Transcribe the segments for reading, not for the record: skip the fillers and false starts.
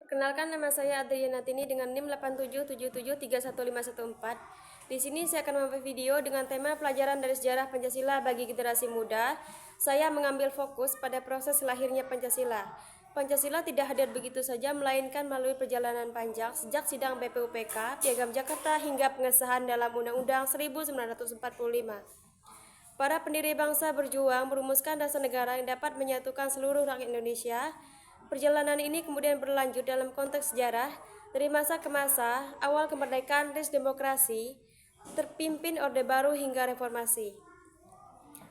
Perkenalkan, nama saya Adriana Tini dengan NIM 8777311514. Di sini saya akan membuat video dengan tema pelajaran dari sejarah Pancasila bagi generasi muda. Saya mengambil fokus pada proses lahirnya Pancasila. Pancasila tidak hadir begitu saja, melainkan melalui perjalanan panjang sejak sidang BPUPK, Piagam Jakarta hingga pengesahan dalam Undang-Undang 1945. Para pendiri bangsa berjuang merumuskan dasar negara yang dapat menyatukan seluruh rakyat Indonesia. Perjalanan ini kemudian berlanjut dalam konteks sejarah dari masa ke masa, awal kemerdekaan, terus demokrasi, terpimpin Orde Baru hingga reformasi.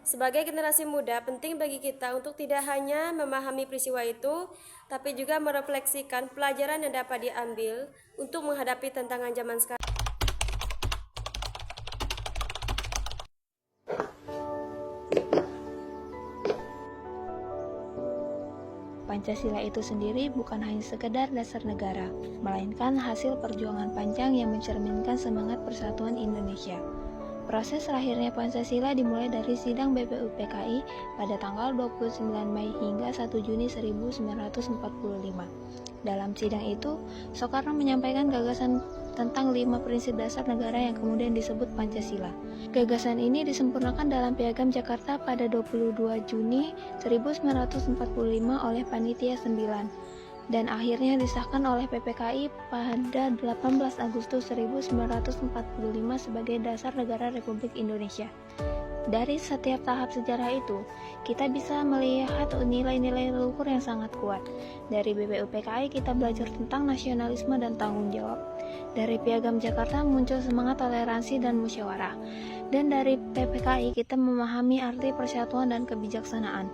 Sebagai generasi muda, penting bagi kita untuk tidak hanya memahami peristiwa itu, tapi juga merefleksikan pelajaran yang dapat diambil untuk menghadapi tantangan zaman sekarang. Pancasila itu sendiri bukan hanya sekedar dasar negara, melainkan hasil perjuangan panjang yang mencerminkan semangat persatuan Indonesia. Proses lahirnya Pancasila dimulai dari sidang BPUPKI pada tanggal 29 Mei hingga 1 Juni 1945. Dalam sidang itu, Soekarno menyampaikan gagasan tentang 5 prinsip dasar negara yang kemudian disebut Pancasila. Gagasan ini disempurnakan dalam Piagam Jakarta pada 22 Juni 1945 oleh Panitia 9 dan akhirnya disahkan oleh PPKI pada 18 Agustus 1945 sebagai dasar negara Republik Indonesia. Dari setiap tahap sejarah itu, kita bisa melihat nilai-nilai leluhur yang sangat kuat. Dari BPUPKI kita belajar tentang nasionalisme dan tanggung jawab. Dari Piagam Jakarta muncul semangat toleransi dan musyawarah. Dan dari PPKI kita memahami arti persatuan dan kebijaksanaan.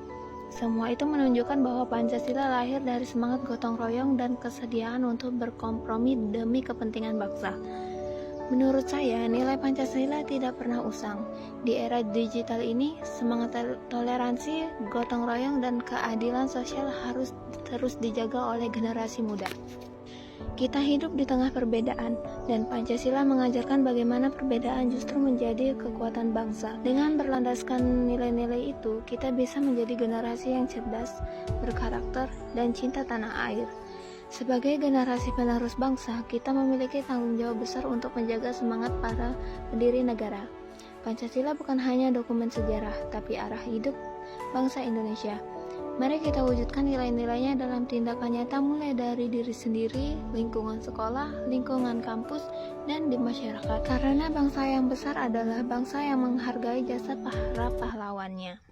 Semua itu menunjukkan bahwa Pancasila lahir dari semangat gotong royong dan kesediaan untuk berkompromi demi kepentingan bangsa. Menurut saya, nilai Pancasila tidak pernah usang. Di era digital ini, semangat toleransi, gotong royong, dan keadilan sosial harus terus dijaga oleh generasi muda. Kita hidup di tengah perbedaan, dan Pancasila mengajarkan bagaimana perbedaan justru menjadi kekuatan bangsa. Dengan berlandaskan nilai-nilai itu, kita bisa menjadi generasi yang cerdas, berkarakter, dan cinta tanah air. Sebagai generasi penerus bangsa, kita memiliki tanggung jawab besar untuk menjaga semangat para pendiri negara. Pancasila bukan hanya dokumen sejarah, tapi arah hidup bangsa Indonesia. Mari kita wujudkan nilai-nilainya dalam tindakan nyata mulai dari diri sendiri, lingkungan sekolah, lingkungan kampus, dan di masyarakat. Karena bangsa yang besar adalah bangsa yang menghargai jasa para pahlawannya.